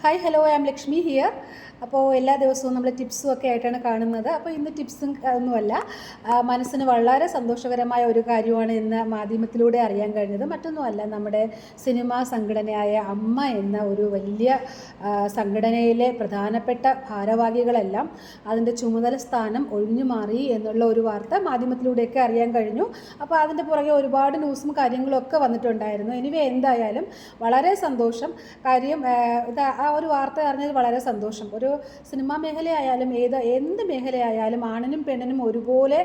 Hi hello I am Lakshmi here. അപ്പോൾ എല്ലാ ദിവസവും നമ്മൾ ടിപ്സും ഒക്കെ ആയിട്ടാണ് കാണുന്നത്. അപ്പോൾ ഇന്ന് ടിപ്സും ഒന്നുമല്ല, മനസ്സിന് വളരെ സന്തോഷകരമായ ഒരു കാര്യമാണ് ഇന്ന് മാധ്യമത്തിലൂടെ അറിയാൻ കഴിഞ്ഞത്. മറ്റൊന്നുമല്ല, നമ്മുടെ സിനിമാ സംഘടനയായ അമ്മ എന്ന ഒരു വലിയ സംഘടനയിലെ പ്രധാനപ്പെട്ട ഭാരവാഹികളെല്ലാം അതിൻ്റെ ചുമതല സ്ഥാനം ഒഴിഞ്ഞു മാറി എന്നുള്ള ഒരു വാർത്ത മാധ്യമത്തിലൂടെയൊക്കെ അറിയാൻ കഴിഞ്ഞു. അപ്പോൾ അതിൻ്റെ പുറകെ ഒരുപാട് ന്യൂസും കാര്യങ്ങളും ഒക്കെ വന്നിട്ടുണ്ടായിരുന്നു. എനിവേ, എന്തായാലും വളരെ സന്തോഷം. കാര്യം ആ ഒരു വാർത്ത അറിഞ്ഞത് വളരെ സന്തോഷം. ഒരു സിനിമാ മേഖലയായാലും എന്ത് മേഖലയായാലും ആണിനും പെണ്ണിനും ഒരുപോലെ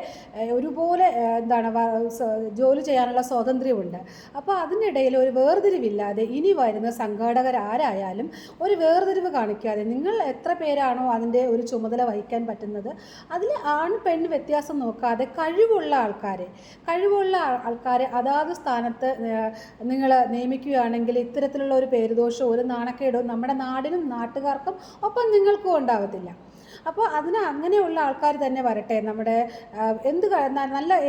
ജോലി ചെയ്യാനുള്ള സ്വാതന്ത്ര്യമുണ്ട്. അപ്പോൾ അതിനിടയിൽ ഒരു വേർതിരിവില്ലാതെ ഇനി വരുന്ന സംഘാടകരാരായാലും ഒരു വേർതിരിവ് കാണിക്കാതെ നിങ്ങൾ എത്ര പേരാണോ അതിൻ്റെ ഒരു ചുമതല വഹിക്കാൻ പറ്റുന്നത്, അതിൽ ആൺ പെൺ വ്യത്യാസം നോക്കാതെ കഴിവുള്ള ആൾക്കാരെ അതാത് സ്ഥാനത്ത് നിങ്ങൾ നിയമിക്കുകയാണെങ്കിൽ ഇത്തരത്തിലുള്ള ഒരു പേരുദോഷമോ ഒരു നാണക്കേടോ നമ്മുടെ നാടിനും നാട്ടുകാർക്കും ഒപ്പം നിങ്ങൾക്കും ഉണ്ടാവത്തില്ല. അപ്പോൾ അങ്ങനെയുള്ള ആൾക്കാർ തന്നെ വരട്ടെ. നമ്മുടെ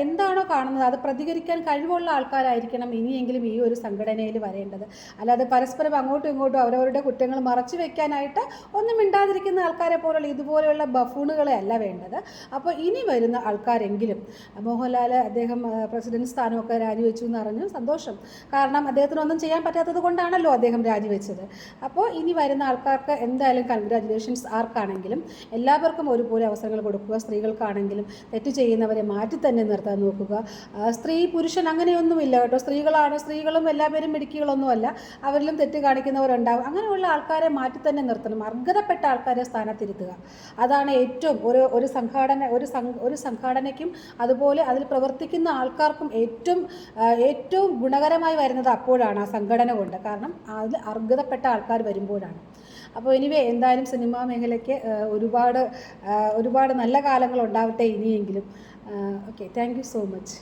എന്താണോ കാണുന്നത് അത് പ്രതികരിക്കാൻ കഴിവുള്ള ആൾക്കാരായിരിക്കണം ഇനിയെങ്കിലും ഈ ഒരു സംഘടനയിൽ വരേണ്ടത്. അല്ലാതെ പരസ്പരം അങ്ങോട്ടും ഇങ്ങോട്ടും അവരവരുടെ കുറ്റങ്ങൾ മറച്ചു വെക്കാനായിട്ട് ഒന്നും മിണ്ടാതിരിക്കുന്ന ആൾക്കാരെ പോലുള്ള ഇതുപോലെയുള്ള ബഫൂണുകളെ അല്ല വേണ്ടത്. അപ്പോൾ ഇനി വരുന്ന ആൾക്കാരെങ്കിലും, മോഹൻലാൽ അദ്ദേഹം പ്രസിഡന്റ് സ്ഥാനമൊക്കെ രാജിവെച്ചു എന്ന് അറിഞ്ഞു, സന്തോഷം. കാരണം അദ്ദേഹത്തിനൊന്നും ചെയ്യാൻ പറ്റാത്തത് കൊണ്ടാണല്ലോ അദ്ദേഹം രാജിവെച്ചത്. അപ്പോൾ ഇനി വരുന്ന ആൾക്കാർക്ക് എന്തായാലും കൺഗ്രാജുലേഷൻസ്. ആർക്കാണെങ്കിലും എല്ലാവർക്കും ഒരുപോലെ അവസരങ്ങൾ കൊടുക്കുക. സ്ത്രീകൾക്കാണെങ്കിലും തെറ്റ് ചെയ്യുന്നവരെ മാറ്റി തന്നെ നിർത്താൻ നോക്കുക. സ്ത്രീ പുരുഷൻ അങ്ങനെയൊന്നുമില്ല കേട്ടോ. സ്ത്രീകളും എല്ലാവരും മിടുക്കികളൊന്നുമല്ല. അവരിലും തെറ്റ് കാണിക്കുന്നവരുണ്ടാവും. അങ്ങനെയുള്ള ആൾക്കാരെ മാറ്റി തന്നെ നിർത്തണം. അർഹതപ്പെട്ട ആൾക്കാരെ സ്ഥാനത്തിരുത്തുക. അതാണ് ഏറ്റവും ഒരു സംഘാടനയ്ക്കും അതുപോലെ അതിൽ പ്രവർത്തിക്കുന്ന ആൾക്കാർക്കും ഏറ്റവും ഗുണകരമായി വരുന്നത് അപ്പോഴാണ്, ആ സംഘടന കൊണ്ട്. കാരണം അതിൽ അർഹതപ്പെട്ട ആൾക്കാർ വരുമ്പോഴാണ്. അപ്പോൾ എനിവേ, എന്തായാലും സിനിമാ മേഖലയ്ക്ക് ഒരുപാട് നല്ല കാലങ്ങൾ ഉണ്ടാവട്ടെ ഇനിയെങ്കിലും. Okay, thank you so much.